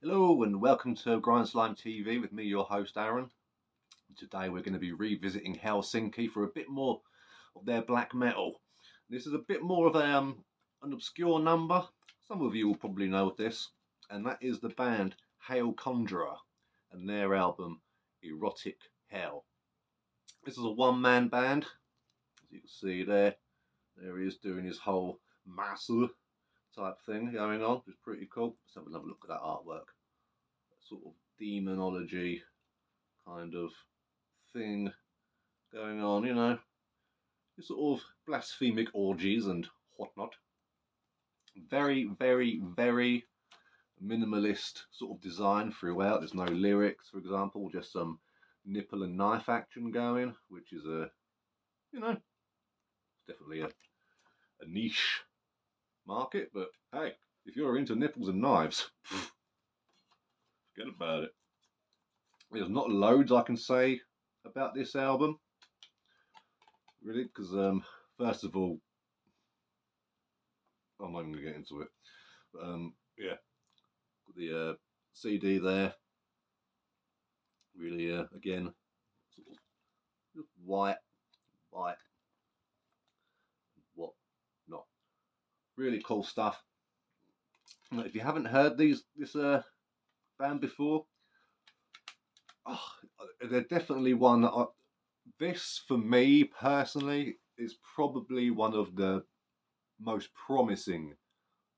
Hello and welcome to Grind Slime TV with me, your host Aaron. Today we're going to be revisiting Helsinki for a bit more of their black metal. This is a bit more of an obscure number. Some of you will probably know this, and that is the band Hail Conjurer and their album Erotic Hell. This is a one-man band, as you can see there. There he is doing his whole muscle type thing going on, which is pretty cool. Let's have another look at that artwork. Sort of demonology kind of thing going on, sort of blasphemic orgies and whatnot. Very, very, very minimalist sort of design throughout. There's no lyrics, for example, just some nipple and knife action going, which is definitely a niche market. But hey, if you're into nipples and knives, forget about it. There's not loads I can say about this album, really, because first of all, I'm not even going to get into it. But yeah, got the CD there. Really, again, sort of white, what not. Really cool stuff. If you haven't heard this band before, they're definitely one that this, for me personally, is probably one of the most promising,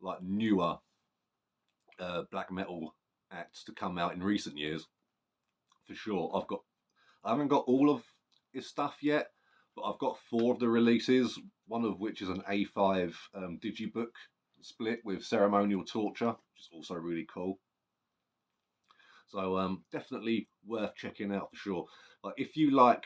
like newer black metal acts to come out in recent years, for sure. I haven't got all of his stuff yet, but I've got 4 of the releases. One of which is an A5 digibook split with ceremonial torture, which is also really cool. So definitely worth checking out for sure. Like if you like,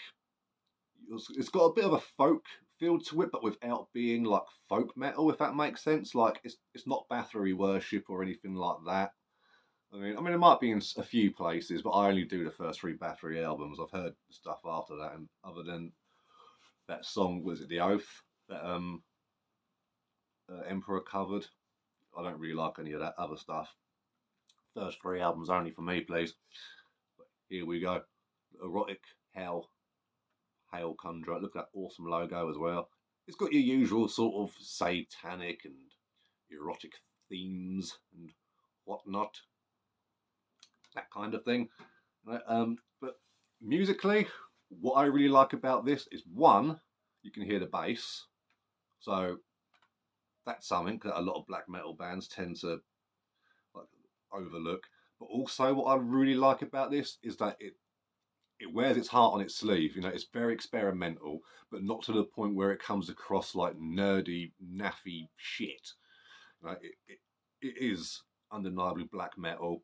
it's got a bit of a folk feel to it, but without being like folk metal, if that makes sense. Like it's not Bathory Worship or anything like that. I mean, it might be in a few places, but I only do the first 3 Bathory albums. I've heard stuff after that, and other than that song, was it The Oath that Emperor covered? I don't really like any of that other stuff. First 3 albums only for me, please. But here we go. Erotic Hell, Hail Conjurer. Look at that awesome logo as well. It's got your usual sort of satanic and erotic themes and whatnot. That kind of thing. Right, but musically, what I really like about this is, one, you can hear the bass. So that's something that a lot of black metal bands tend to like overlook. But also what I really like about this is that it wears its heart on its sleeve. It's very experimental, but not to the point where it comes across like nerdy, naffy shit. It is undeniably black metal.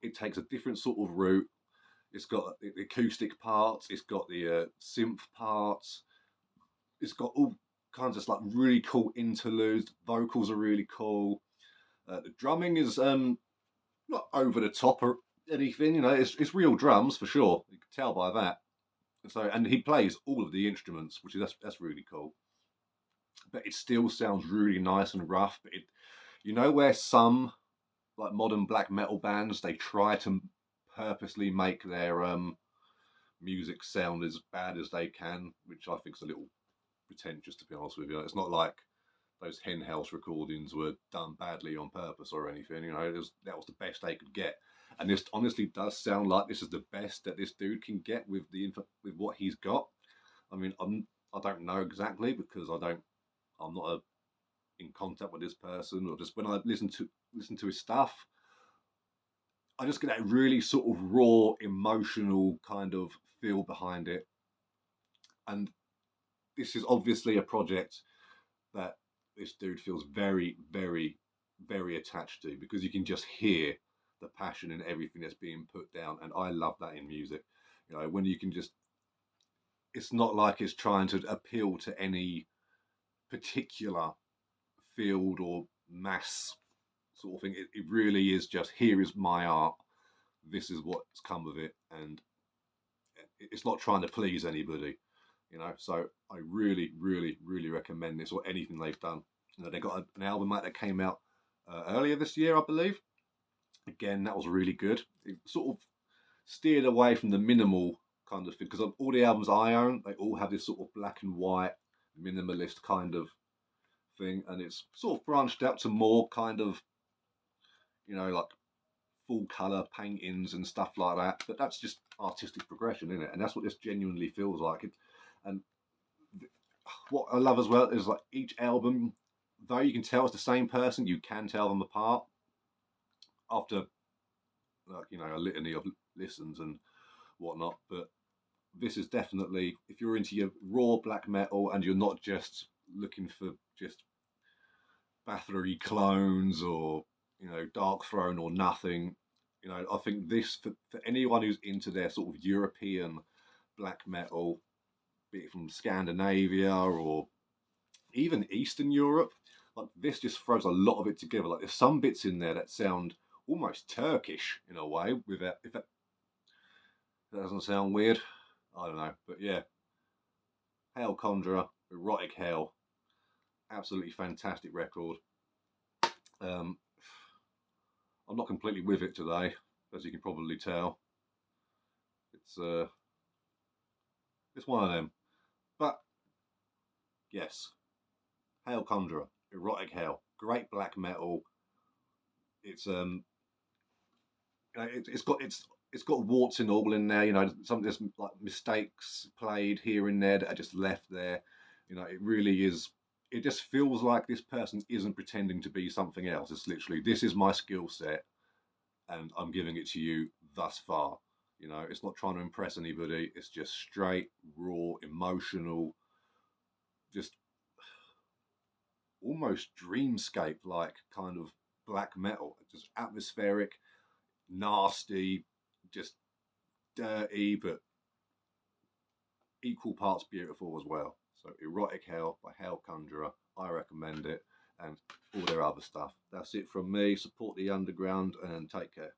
It takes a different sort of route. It's got the acoustic parts. It's got the synth parts. It's got all kinds of like really cool interludes. Vocals are really cool. The drumming is not over the top or anything. It's real drums for sure. You can tell by that. And he plays all of the instruments, which is that's really cool. But it still sounds really nice and rough. But where some like modern black metal bands, they try to purposely make their music sound as bad as they can, which I think is a little pretentious, to be honest with you. It's not like those Hen House recordings were done badly on purpose or anything. That was the best they could get. And this honestly does sound like this is the best that this dude can get with with what he's got. I mean, I don't know exactly because I'm not in contact with this person, or just when I listen to his stuff, I just get that really sort of raw, emotional kind of feel behind it. And this is obviously a project that this dude feels very, very, very attached to, because you can just hear the passion in everything that's being put down. And I love that in music. When you can just, it's not like it's trying to appeal to any particular field or mass sort of thing. It really is just, here is my art. This is what's come of it. And it's not trying to please anybody. So I really, really, really recommend this, or anything they've done. They got an album out that came out earlier this year, I believe, Again, that was really good. It sort of steered away from the minimal kind of thing, because all the albums I own, they all have this sort of black and white minimalist kind of thing, and it's sort of branched out to more kind of, like full color paintings and stuff like that. But that's just artistic progression, isn't it? And that's what this genuinely feels like. And what I love as well is like each album, though you can tell it's the same person, you can tell them apart after a litany of listens and whatnot. But this is definitely, if you're into your raw black metal and you're not just looking for just Bathory clones or Dark Throne or nothing, I think this for anyone who's into their sort of European black metal, be it from Scandinavia or even Eastern Europe, like this just throws a lot of it together. Like there's some bits in there that sound almost Turkish in a way, without, if that doesn't sound weird, I don't know. But yeah, Hail Conjurer, Erotic Hell, absolutely fantastic record. I'm not completely with it today, as you can probably tell. It's one of them. But yes, Hail Conjurer, Erotic Hell, great black metal. It's got warts and all in there. Some there's like mistakes played here and there that are just left there. It really is. It just feels like this person isn't pretending to be something else. It's literally, this is my skill set, and I'm giving it to you thus far. It's not trying to impress anybody. It's just straight, raw, emotional, just almost dreamscape like kind of black metal. Just atmospheric, nasty, just dirty, but equal parts beautiful as well. So Erotic Hell by Hail Conjurer, I recommend it, and all their other stuff. That's it from me. Support the underground and take care.